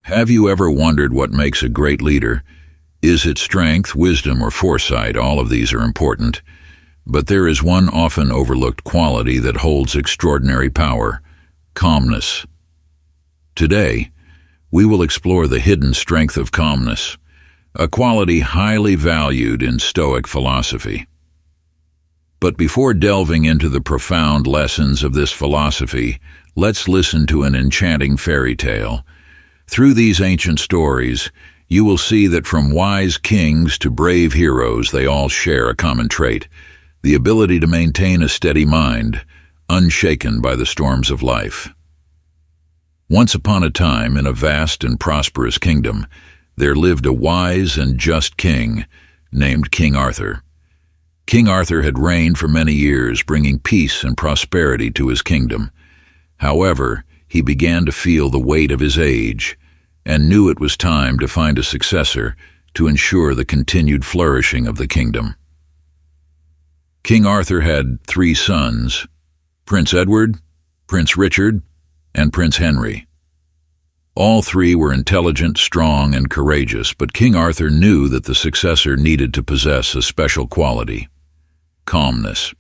Have you ever wondered what makes a great leader? Is it strength, wisdom, or foresight? All of these are important. But there is one often overlooked quality that holds extraordinary power: calmness. Today, we will explore the hidden strength of calmness, a quality highly valued in Stoic philosophy. But before delving into the profound lessons of this philosophy, let's listen to an enchanting fairy tale. Through these ancient stories, you will see that from wise kings to brave heroes, they all share a common trait: the ability to maintain a steady mind, unshaken by the storms of life. Once upon a time, in a vast and prosperous kingdom, there lived a wise and just king named King Arthur. King Arthur had reigned for many years, bringing peace and prosperity to his kingdom. However, he began to feel the weight of his age and knew it was time to find a successor to ensure the continued flourishing of the kingdom. King Arthur had 3 sons: Prince Edward, Prince Richard, and Prince Henry. All 3 were intelligent, strong, and courageous, but King Arthur knew that the successor needed to possess a special quality: calmness.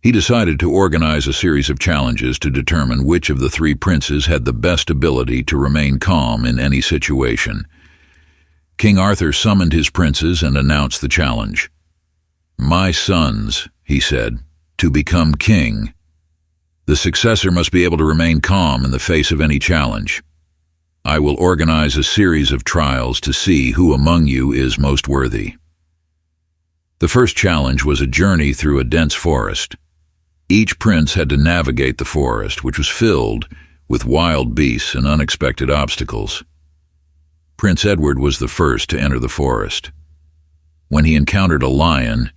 He decided to organize a series of challenges to determine which of the 3 princes had the best ability to remain calm in any situation. King Arthur summoned his princes and announced the challenge. "My sons," he said, "to become king, the successor must be able to remain calm in the face of any challenge. I will organize a series of trials to see who among you is most worthy." The first challenge was a journey through a dense forest. Each prince had to navigate the forest, which was filled with wild beasts and unexpected obstacles. Prince Edward was the first to enter the forest. When he encountered a lion,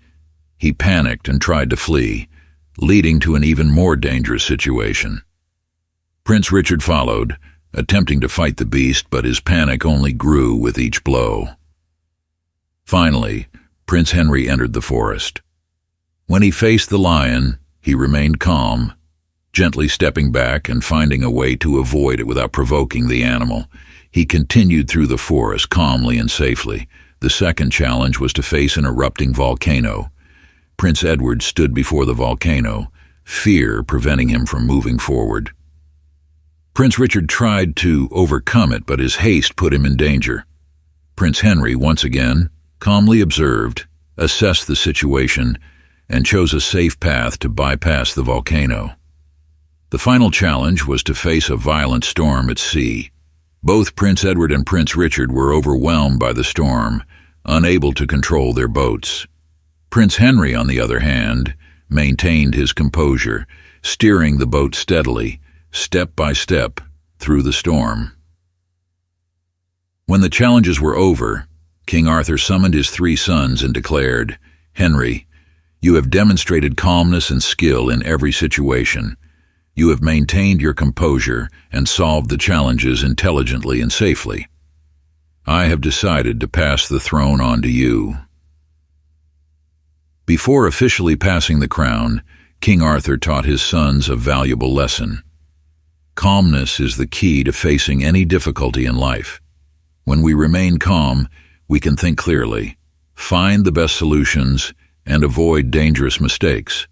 he panicked and tried to flee, leading to an even more dangerous situation. Prince Richard followed, attempting to fight the beast, but his panic only grew with each blow. Finally, Prince Henry entered the forest. When he faced the lion, he remained calm, gently stepping back and finding a way to avoid it without provoking the animal. He continued through the forest calmly and safely. The second challenge was to face an erupting volcano. Prince Edward stood before the volcano, fear preventing him from moving forward. Prince Richard tried to overcome it, but his haste put him in danger. Prince Henry, once again, calmly observed, assessed the situation, and chose a safe path to bypass the volcano. The final challenge was to face a violent storm at sea. Both Prince Edward and Prince Richard were overwhelmed by the storm, unable to control their boats. Prince Henry, on the other hand, maintained his composure, steering the boat steadily, step by step, through the storm. When the challenges were over, King Arthur summoned his 3 sons and declared, "Henry, you have demonstrated calmness and skill in every situation. You have maintained your composure and solved the challenges intelligently and safely. I have decided to pass the throne on to you." Before officially passing the crown, King Arthur taught his sons a valuable lesson. Calmness is the key to facing any difficulty in life. When we remain calm, we can think clearly, find the best solutions, and avoid dangerous mistakes.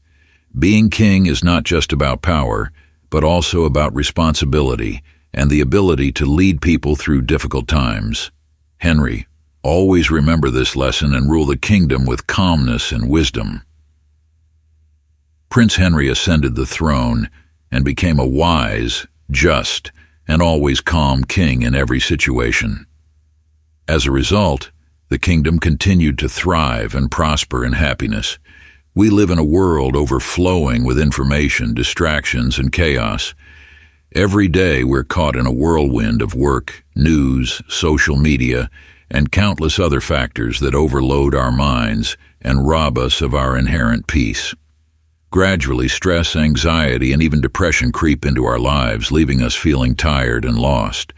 Being king is not just about power, but also about responsibility and the ability to lead people through difficult times. Henry, always remember this lesson and rule the kingdom with calmness and wisdom. Prince Henry ascended the throne and became a wise, just, and always calm king in every situation. As a result, the kingdom continued to thrive and prosper in happiness. We live in a world overflowing with information, distractions, and chaos. Every day we're caught in a whirlwind of work, news, social media, and countless other factors that overload our minds and rob us of our inherent peace. Gradually, stress, anxiety, and even depression creep into our lives, leaving us feeling tired and lost.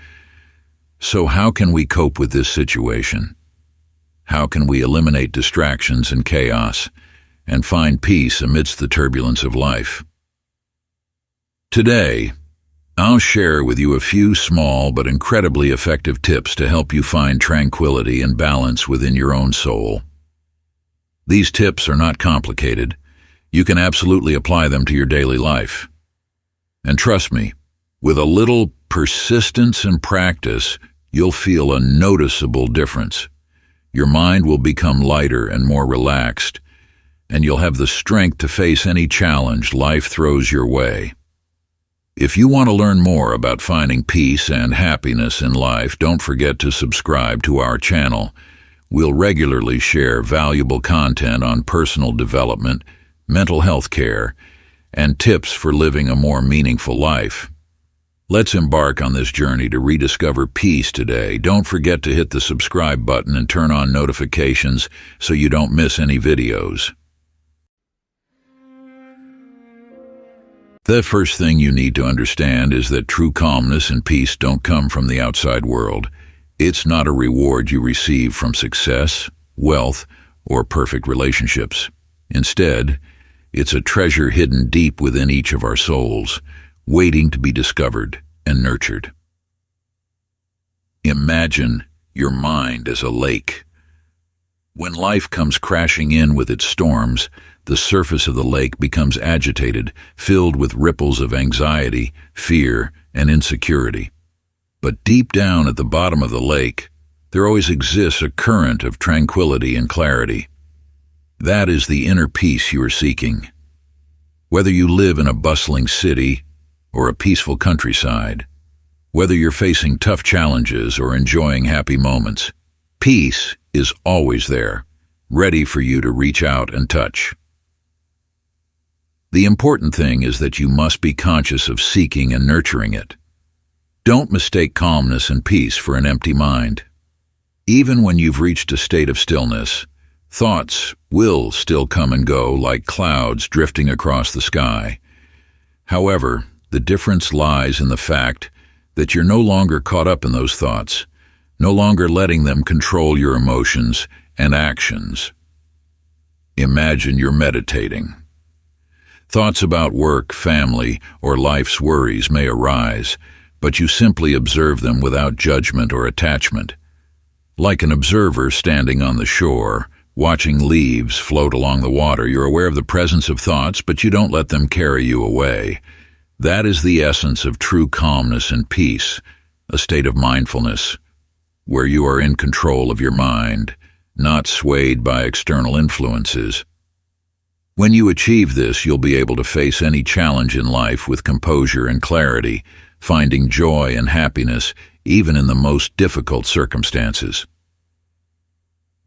So how can we cope with this situation? How can we eliminate distractions and chaos and find peace amidst the turbulence of life? Today, I'll share with you a few small but incredibly effective tips to help you find tranquility and balance within your own soul. These tips are not complicated. You can absolutely apply them to your daily life. And trust me, with a little persistence and practice, you'll feel a noticeable difference. Your mind will become lighter and more relaxed, and you'll have the strength to face any challenge life throws your way. If you want to learn more about finding peace and happiness in life, don't forget to subscribe to our channel. We'll regularly share valuable content on personal development, mental health care, and tips for living a more meaningful life. Let's embark on this journey to rediscover peace today. Don't forget to hit the subscribe button and turn on notifications so you don't miss any videos. The first thing you need to understand is that true calmness and peace don't come from the outside world. It's not a reward you receive from success, wealth, or perfect relationships. Instead, it's a treasure hidden deep within each of our souls, waiting to be discovered and nurtured. Imagine your mind as a lake. When life comes crashing in with its storms, the surface of the lake becomes agitated, filled with ripples of anxiety, fear, and insecurity. But deep down at the bottom of the lake, there always exists a current of tranquility and clarity. That is the inner peace you are seeking. Whether you live in a bustling city or a peaceful countryside, whether you're facing tough challenges or enjoying happy moments, peace is always there, ready for you to reach out and touch. The important thing is that you must be conscious of seeking and nurturing it. Don't mistake calmness and peace for an empty mind. Even when you've reached a state of stillness, thoughts will still come and go like clouds drifting across the sky. However, the difference lies in the fact that you're no longer caught up in those thoughts, no longer letting them control your emotions and actions. Imagine you're meditating. Thoughts about work, family, or life's worries may arise, but you simply observe them without judgment or attachment. Like an observer standing on the shore, watching leaves float along the water, you're aware of the presence of thoughts, but you don't let them carry you away. That is the essence of true calmness and peace, a state of mindfulness, where you are in control of your mind, not swayed by external influences. When you achieve this, you'll be able to face any challenge in life with composure and clarity, finding joy and happiness even in the most difficult circumstances.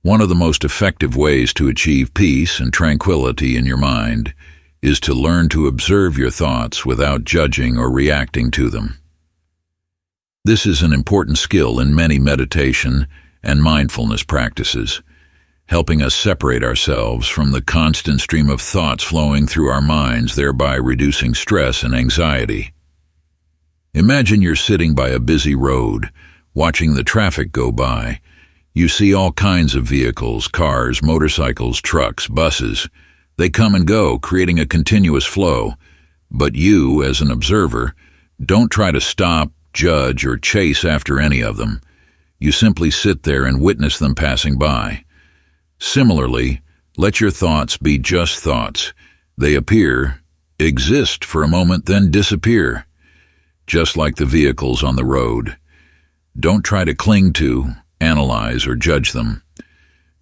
One of the most effective ways to achieve peace and tranquility in your mind is to learn to observe your thoughts without judging or reacting to them. This is an important skill in many meditation and mindfulness practices, helping us separate ourselves from the constant stream of thoughts flowing through our minds, thereby reducing stress and anxiety. Imagine you're sitting by a busy road, watching the traffic go by. You see all kinds of vehicles, cars, motorcycles, trucks, buses. They come and go, creating a continuous flow. But you, as an observer, don't try to stop, judge, or chase after any of them. You simply sit there and witness them passing by. Similarly, let your thoughts be just thoughts. They appear, exist for a moment, then disappear, just like the vehicles on the road. Don't try to cling to, analyze, or judge them.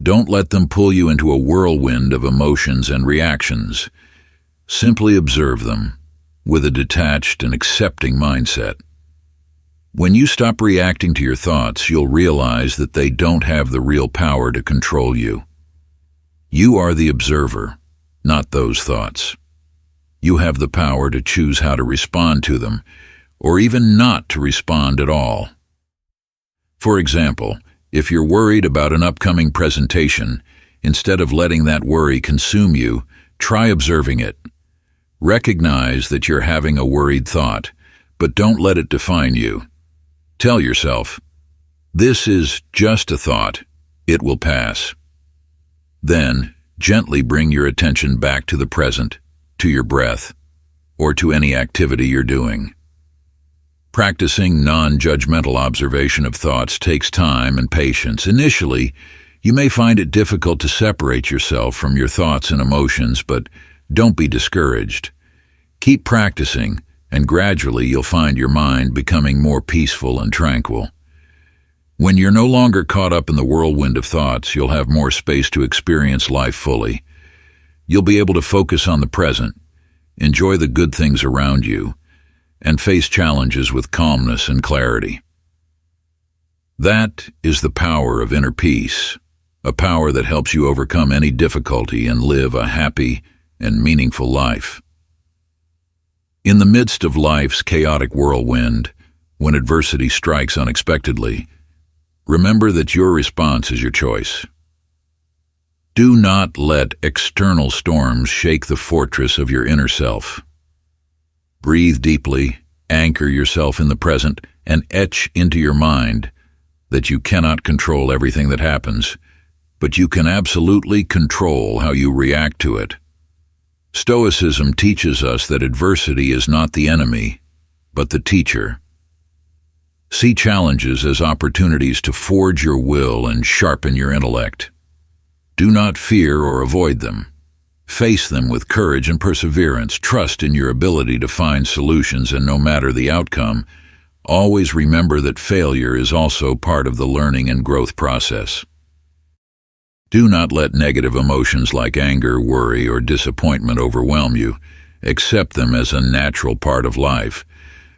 Don't let them pull you into a whirlwind of emotions and reactions. Simply observe them with a detached and accepting mindset. When you stop reacting to your thoughts, you'll realize that they don't have the real power to control you. You are the observer, not those thoughts. You have the power to choose how to respond to them, or even not to respond at all. For example, if you're worried about an upcoming presentation, instead of letting that worry consume you, try observing it. Recognize that you're having a worried thought, but don't let it define you. Tell yourself, this is just a thought. It will pass. Then, gently bring your attention back to the present, to your breath, or to any activity you're doing. Practicing non-judgmental observation of thoughts takes time and patience. Initially, you may find it difficult to separate yourself from your thoughts and emotions, but don't be discouraged. Keep practicing, and gradually you'll find your mind becoming more peaceful and tranquil. When you're no longer caught up in the whirlwind of thoughts, you'll have more space to experience life fully. You'll be able to focus on the present, enjoy the good things around you, and face challenges with calmness and clarity. That is the power of inner peace, a power that helps you overcome any difficulty and live a happy and meaningful life. In the midst of life's chaotic whirlwind, when adversity strikes unexpectedly, remember that your response is your choice. Do not let external storms shake the fortress of your inner self. Breathe deeply, anchor yourself in the present, and etch into your mind that you cannot control everything that happens, but you can absolutely control how you react to it. Stoicism teaches us that adversity is not the enemy, but the teacher. See challenges as opportunities to forge your will and sharpen your intellect. Do not fear or avoid them. Face them with courage and perseverance. Trust in your ability to find solutions, and no matter the outcome, always remember that failure is also part of the learning and growth process. Do not let negative emotions like anger, worry, or disappointment overwhelm you. Accept them as a natural part of life,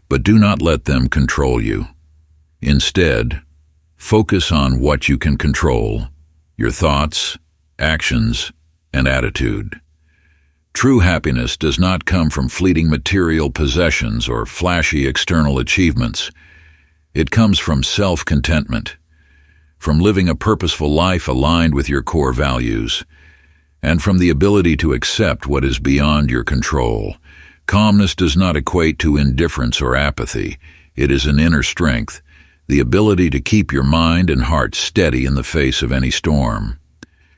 but do not let them control you. Instead, focus on what you can control: your thoughts, actions, and attitude. True happiness does not come from fleeting material possessions or flashy external achievements. It comes from self-contentment, from living a purposeful life aligned with your core values, and from the ability to accept what is beyond your control. Calmness does not equate to indifference or apathy. It is an inner strength, the ability to keep your mind and heart steady in the face of any storm.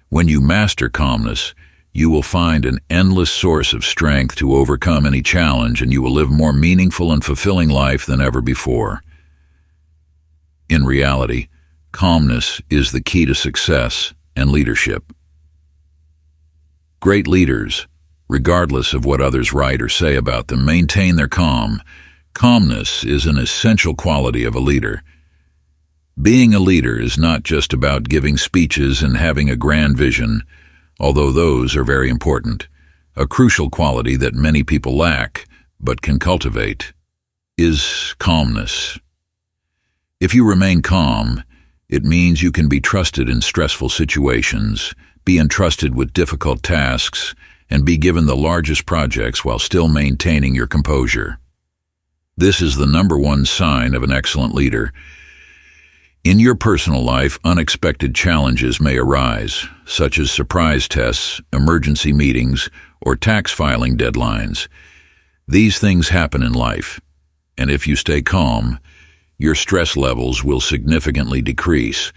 When you master calmness, you will find an endless source of strength to overcome any challenge, and you will live more meaningful and fulfilling life than ever before. In reality, calmness is the key to success and leadership. Great leaders, regardless of what others write or say about them, maintain their calm. Calmness is an essential quality of a leader. Being a leader is not just about giving speeches and having a grand vision, although those are very important. A crucial quality that many people lack, but can cultivate, is calmness. If you remain calm, it means you can be trusted in stressful situations, be entrusted with difficult tasks, and be given the largest projects while still maintaining your composure. This is the number one sign of an excellent leader. In your personal life, unexpected challenges may arise, such as surprise tests, emergency meetings, or tax filing deadlines. These things happen in life, and if you stay calm, your stress levels will significantly decrease.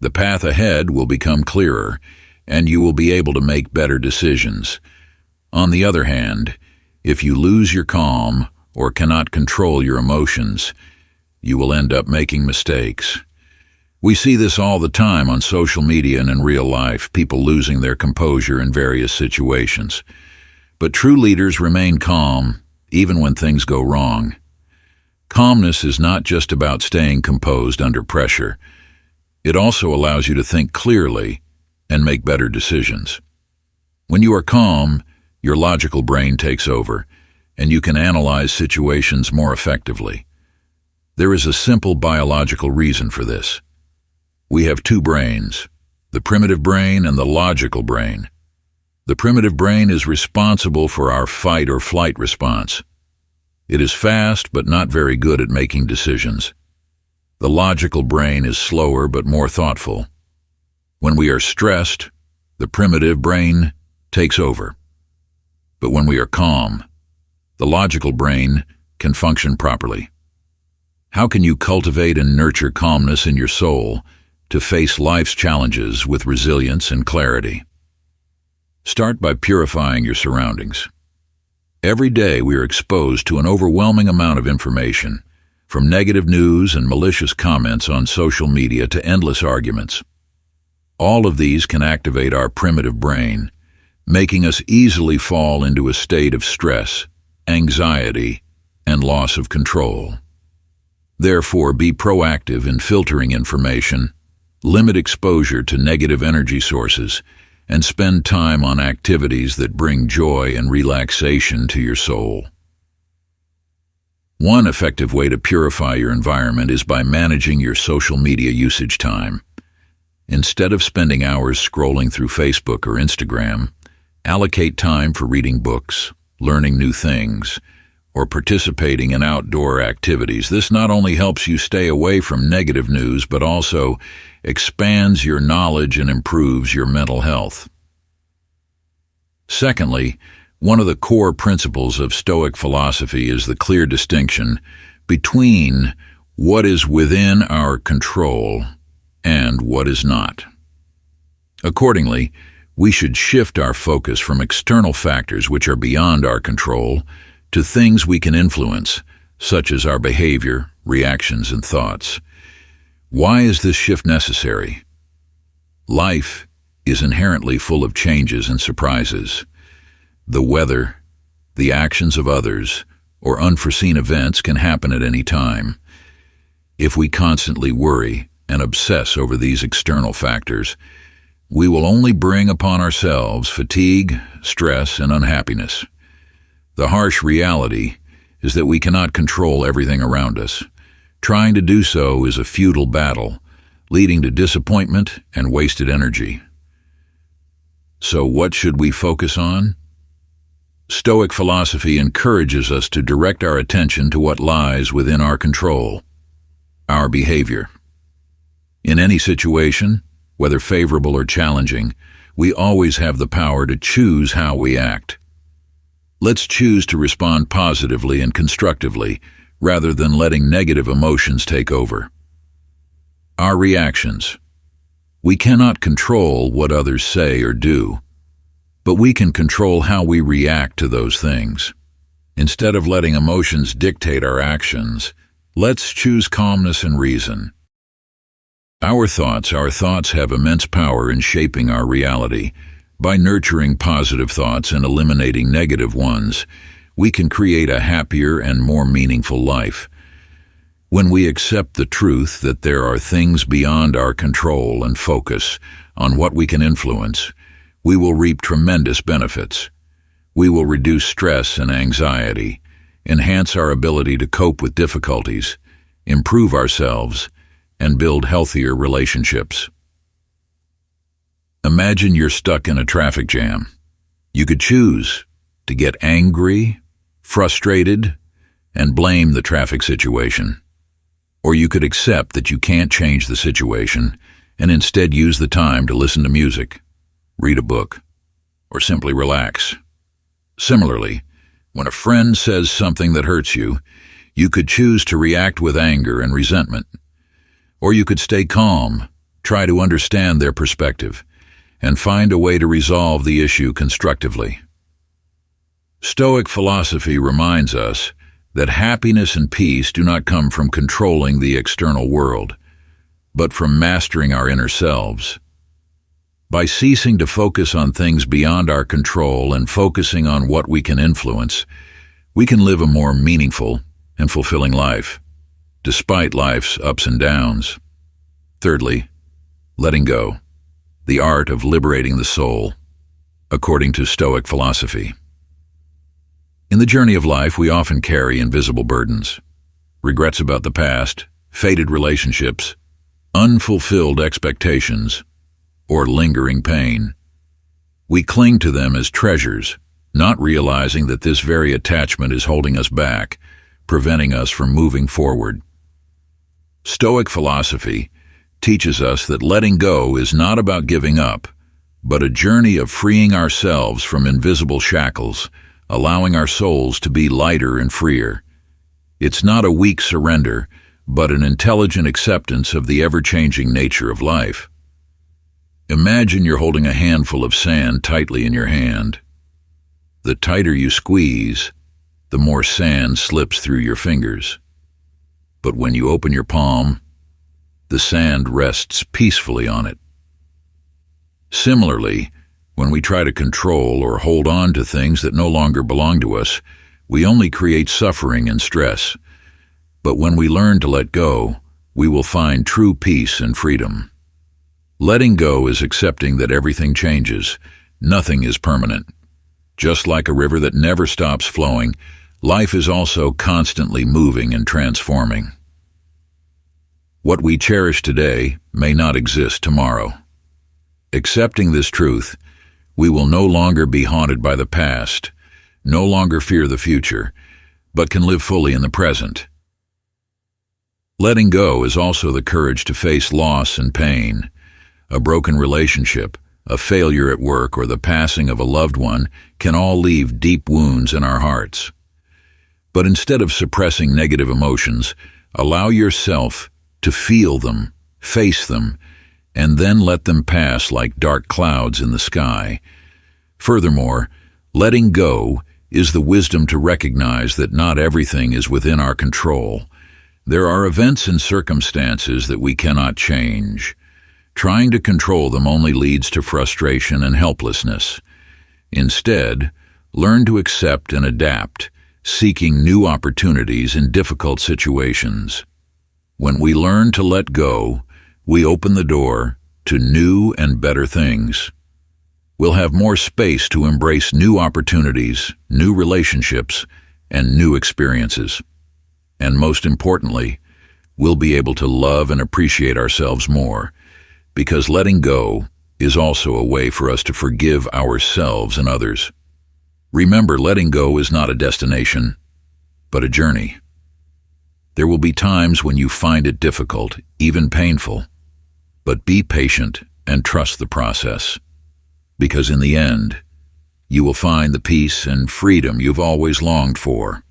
The path ahead will become clearer, and you will be able to make better decisions. On the other hand, if you lose your calm or cannot control your emotions, you will end up making mistakes. We see this all the time on social media and in real life, people losing their composure in various situations. But true leaders remain calm, even when things go wrong. Calmness is not just about staying composed under pressure. It also allows you to think clearly and make better decisions. When you are calm, your logical brain takes over, and you can analyze situations more effectively. There is a simple biological reason for this. We have two brains, the primitive brain and the logical brain. The primitive brain is responsible for our fight or flight response. It is fast but not very good at making decisions. The logical brain is slower but more thoughtful. When we are stressed, the primitive brain takes over. But when we are calm, the logical brain can function properly. How can you cultivate and nurture calmness in your soul to face life's challenges with resilience and clarity? Start by purifying your surroundings. Every day we are exposed to an overwhelming amount of information, from negative news and malicious comments on social media to endless arguments. All of these can activate our primitive brain, making us easily fall into a state of stress, anxiety, and loss of control. Therefore, be proactive in filtering information, limit exposure to negative energy sources, and spend time on activities that bring joy and relaxation to your soul. One effective way to purify your environment is by managing your social media usage time. Instead of spending hours scrolling through Facebook or Instagram, allocate time for reading books, learning new things, or participating in outdoor activities. This not only helps you stay away from negative news, but also expands your knowledge and improves your mental health. Secondly, one of the core principles of Stoic philosophy is the clear distinction between what is within our control and what is not. Accordingly, we should shift our focus from external factors which are beyond our control to things we can influence, such as our behavior, reactions, and thoughts. Why is this shift necessary? Life is inherently full of changes and surprises. The weather, the actions of others, or unforeseen events can happen at any time. If we constantly worry and obsess over these external factors, we will only bring upon ourselves fatigue, stress, and unhappiness. The harsh reality is that we cannot control everything around us. Trying to do so is a futile battle, leading to disappointment and wasted energy. So what should we focus on? Stoic philosophy encourages us to direct our attention to what lies within our control, our behavior. In any situation, whether favorable or challenging, we always have the power to choose how we act. Let's choose to respond positively and constructively, rather than letting negative emotions take over. Our reactions. We cannot control what others say or do, but we can control how we react to those things. Instead of letting emotions dictate our actions, let's choose calmness and reason. Our thoughts have immense power in shaping our reality. By nurturing positive thoughts and eliminating negative ones, we can create a happier and more meaningful life. When we accept the truth that there are things beyond our control and focus on what we can influence, we will reap tremendous benefits. We will reduce stress and anxiety, enhance our ability to cope with difficulties, improve ourselves, and build healthier relationships. Imagine you're stuck in a traffic jam. You could choose to get angry, frustrated, and blame the traffic situation. Or you could accept that you can't change the situation and instead use the time to listen to music, read a book, or simply relax. Similarly, when a friend says something that hurts you, you could choose to react with anger and resentment. Or you could stay calm, try to understand their perspective, and find a way to resolve the issue constructively. Stoic philosophy reminds us that happiness and peace do not come from controlling the external world, but from mastering our inner selves. By ceasing to focus on things beyond our control and focusing on what we can influence, we can live a more meaningful and fulfilling life, despite life's ups and downs. Thirdly, letting go, the art of liberating the soul, according to Stoic philosophy. In the journey of life, we often carry invisible burdens, regrets about the past, faded relationships, unfulfilled expectations, or lingering pain. We cling to them as treasures, not realizing that this very attachment is holding us back, preventing us from moving forward. Stoic philosophy teaches us that letting go is not about giving up, but a journey of freeing ourselves from invisible shackles, allowing our souls to be lighter and freer. It's not a weak surrender, but an intelligent acceptance of the ever-changing nature of life. Imagine you're holding a handful of sand tightly in your hand. The tighter you squeeze, the more sand slips through your fingers. but when you open your palm, the sand rests peacefully on it. Similarly, when we try to control or hold on to things that no longer belong to us, we only create suffering and stress. But when we learn to let go, we will find true peace and freedom. Letting go is accepting that everything changes. Nothing is permanent. Just like a river that never stops flowing, life is also constantly moving and transforming. What we cherish today may not exist tomorrow. Accepting this truth, we will no longer be haunted by the past, no longer fear the future, but can live fully in the present. Letting go is also the courage to face loss and pain. A broken relationship, a failure at work, or the passing of a loved one can all leave deep wounds in our hearts. But instead of suppressing negative emotions, allow yourself to feel them, face them, and then let them pass like dark clouds in the sky. Furthermore, letting go is the wisdom to recognize that not everything is within our control. There are events and circumstances that we cannot change. Trying to control them only leads to frustration and helplessness. Instead, learn to accept and adapt, seeking new opportunities in difficult situations. When we learn to let go, we open the door to new and better things. We'll have more space to embrace new opportunities, new relationships, and new experiences. And most importantly, we'll be able to love and appreciate ourselves more, because letting go is also a way for us to forgive ourselves and others. Remember, letting go is not a destination, but a journey. There will be times when you find it difficult, even painful, but be patient and trust the process, because in the end, you will find the peace and freedom you've always longed for.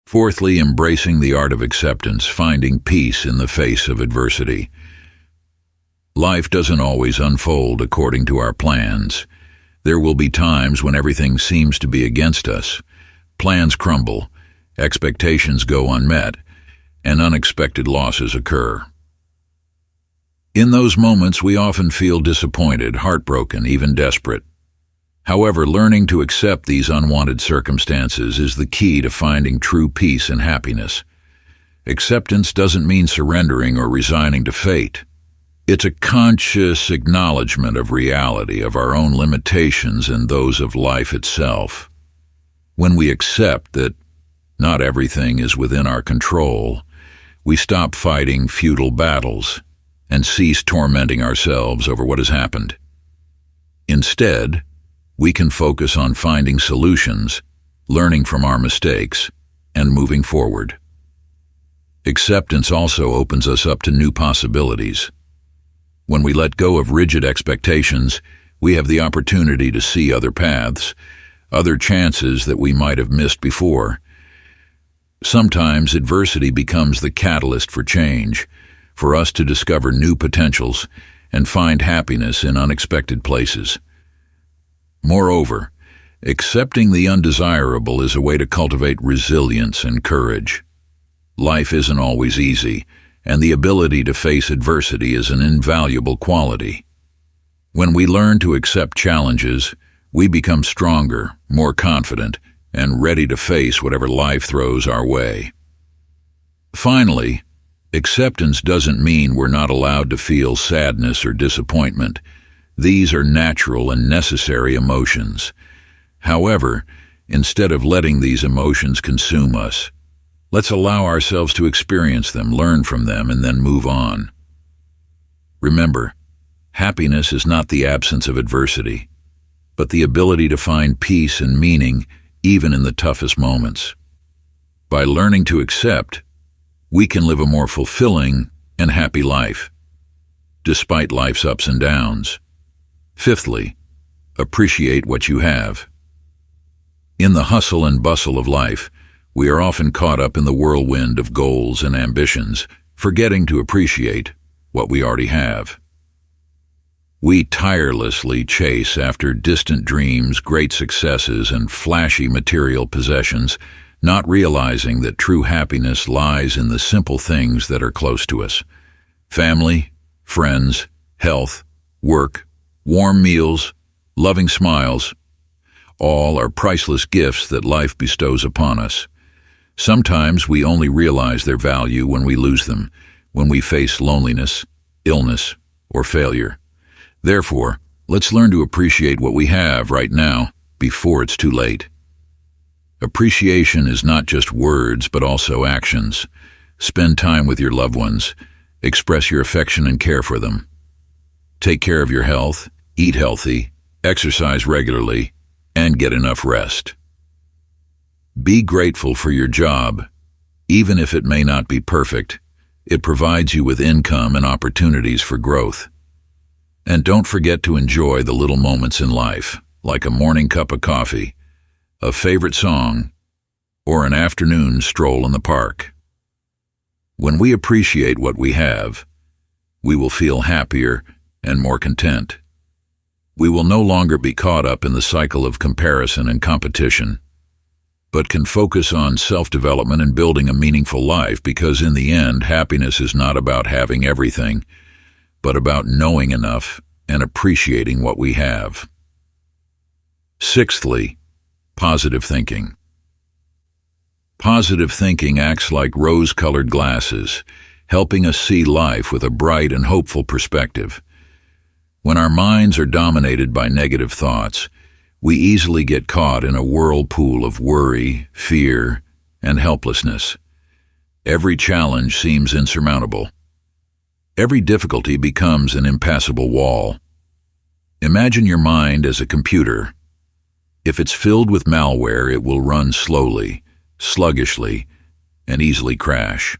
Fourthly, embracing the art of acceptance, finding peace in the face of adversity. Life doesn't always unfold according to our plans. There will be times when everything seems to be against us. Plans crumble, expectations go unmet, and unexpected losses occur. In those moments, we often feel disappointed, heartbroken, even desperate. However, learning to accept these unwanted circumstances is the key to finding true peace and happiness. Acceptance doesn't mean surrendering or resigning to fate. It's a conscious acknowledgement of reality, of our own limitations and those of life itself. When we accept that not everything is within our control, we stop fighting futile battles and cease tormenting ourselves over what has happened. Instead, we can focus on finding solutions, learning from our mistakes, and moving forward. Acceptance also opens us up to new possibilities. When we let go of rigid expectations, we have the opportunity to see other paths, other chances that we might have missed before. Sometimes adversity becomes the catalyst for change, for us to discover new potentials and find happiness in unexpected places. Moreover, accepting the undesirable is a way to cultivate resilience and courage. Life isn't always easy, and the ability to face adversity is an invaluable quality. When we learn to accept challenges, we become stronger, more confident, and ready to face whatever life throws our way. Finally, acceptance doesn't mean we're not allowed to feel sadness or disappointment. These are natural and necessary emotions. However, instead of letting these emotions consume us, let's allow ourselves to experience them, learn from them, and then move on. Remember, happiness is not the absence of adversity, but the ability to find peace and meaning even in the toughest moments. By learning to accept, we can live a more fulfilling and happy life, despite life's ups and downs. Fifthly, appreciate what you have. In the hustle and bustle of life, we are often caught up in the whirlwind of goals and ambitions, forgetting to appreciate what we already have. We tirelessly chase after distant dreams, great successes, and flashy material possessions, not realizing that true happiness lies in the simple things that are close to us. Family, friends, health, work, warm meals, loving smiles, all are priceless gifts that life bestows upon us. Sometimes we only realize their value when we lose them, when we face loneliness, illness, or failure. Therefore, let's learn to appreciate what we have right now before it's too late. Appreciation is not just words, but also actions. Spend time with your loved ones. Express your affection and care for them. Take care of your health, eat healthy, exercise regularly, and get enough rest. Be grateful for your job. Even if it may not be perfect, it provides you with income and opportunities for growth. And don't forget to enjoy the little moments in life, like a morning cup of coffee, a favorite song, or an afternoon stroll in the park. When we appreciate what we have, we will feel happier and more content. We will no longer be caught up in the cycle of comparison and competition, but can focus on self-development and building a meaningful life, because in the end, happiness is not about having everything, but about knowing enough and appreciating what we have. Sixthly, positive thinking. Positive thinking acts like rose-colored glasses, helping us see life with a bright and hopeful perspective. When our minds are dominated by negative thoughts, we easily get caught in a whirlpool of worry, fear, and helplessness. Every challenge seems insurmountable. Every difficulty becomes an impassable wall. Imagine your mind as a computer. If it's filled with malware, it will run slowly, sluggishly, and easily crash.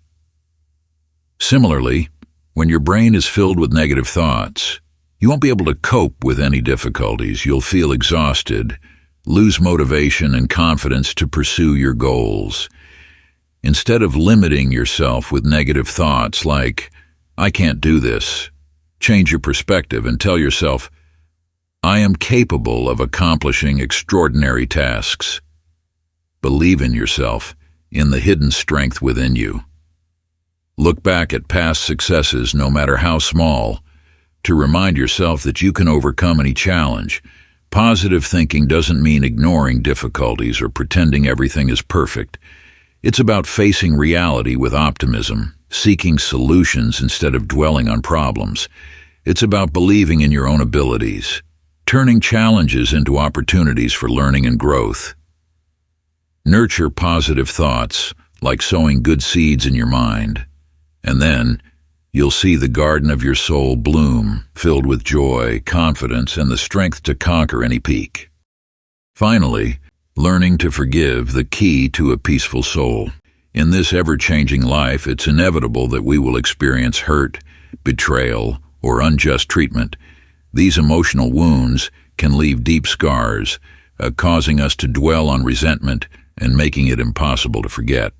Similarly, when your brain is filled with negative thoughts, you won't be able to cope with any difficulties. You'll feel exhausted, lose motivation and confidence to pursue your goals. Instead of limiting yourself with negative thoughts like, "I can't do this," change your perspective and tell yourself, "I am capable of accomplishing extraordinary tasks." Believe in yourself, in the hidden strength within you. Look back at past successes, no matter how small, to remind yourself that you can overcome any challenge. Positive thinking doesn't mean ignoring difficulties or pretending everything is perfect. It's about facing reality with optimism, seeking solutions instead of dwelling on problems. It's about believing in your own abilities, turning challenges into opportunities for learning and growth. Nurture positive thoughts, like sowing good seeds in your mind, and then you'll see the garden of your soul bloom, filled with joy, confidence, and the strength to conquer any peak. Finally, learning to forgive, the key to a peaceful soul. In this ever-changing life, it's inevitable that we will experience hurt, betrayal, or unjust treatment. These emotional wounds can leave deep scars, causing us to dwell on resentment and making it impossible to forget.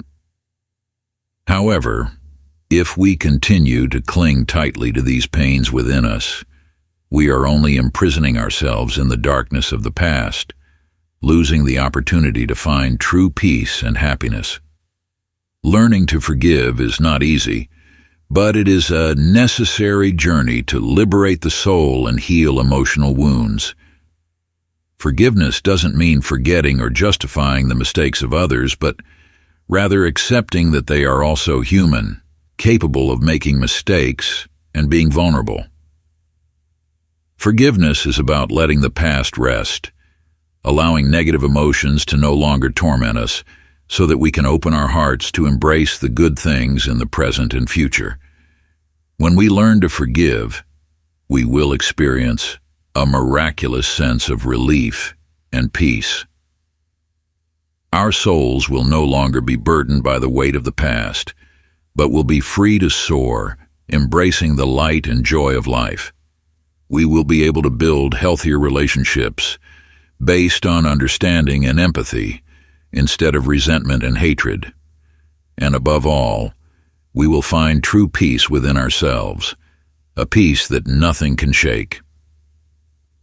However, if we continue to cling tightly to these pains within us, we are only imprisoning ourselves in the darkness of the past, losing the opportunity to find true peace and happiness. Learning to forgive is not easy, but it is a necessary journey to liberate the soul and heal emotional wounds. Forgiveness doesn't mean forgetting or justifying the mistakes of others, but rather accepting that they are also human, capable of making mistakes and being vulnerable. Forgiveness is about letting the past rest, allowing negative emotions to no longer torment us, so that we can open our hearts to embrace the good things in the present and future. When we learn to forgive, we will experience a miraculous sense of relief and peace. Our souls will no longer be burdened by the weight of the past, but will be free to soar, embracing the light and joy of life. We will be able to build healthier relationships based on understanding and empathy instead of resentment and hatred. And above all, we will find true peace within ourselves, a peace that nothing can shake.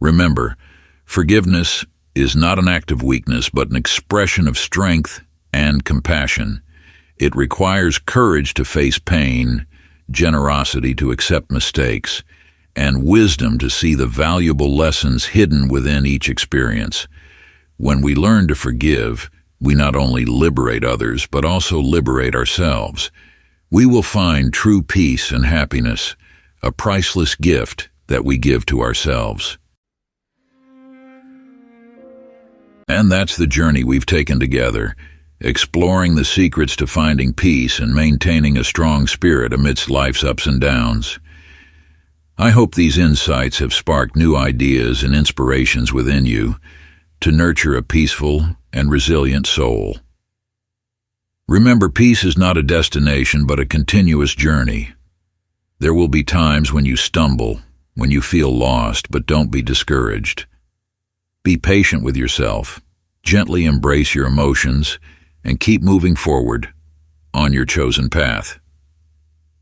Remember, forgiveness is not an act of weakness, but an expression of strength and compassion. It requires courage to face pain, generosity to accept mistakes, and wisdom to see the valuable lessons hidden within each experience. When we learn to forgive, we not only liberate others, but also liberate ourselves. We will find true peace and happiness, a priceless gift that we give to ourselves. And that's the journey we've taken together, exploring the secrets to finding peace and maintaining a strong spirit amidst life's ups and downs. I hope these insights have sparked new ideas and inspirations within you to nurture a peaceful and resilient soul. Remember, peace is not a destination but a continuous journey. There will be times when you stumble, when you feel lost, but don't be discouraged. Be patient with yourself, gently embrace your emotions, and keep moving forward on your chosen path.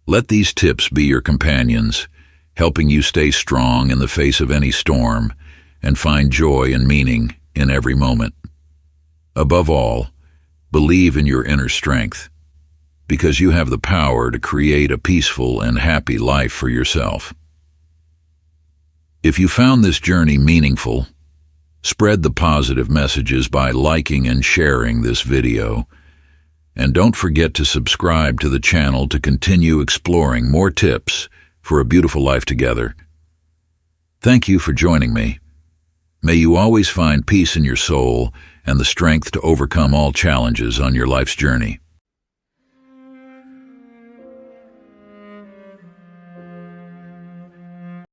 Let these tips be your companions, helping you stay strong in the face of any storm and find joy and meaning in every moment. Above all, believe in your inner strength, because you have the power to create a peaceful and happy life for yourself. If you found this journey meaningful, spread the positive messages by liking and sharing this video. And don't forget to subscribe to the channel to continue exploring more tips for a beautiful life together. Thank you for joining me. May you always find peace in your soul and the strength to overcome all challenges on your life's journey.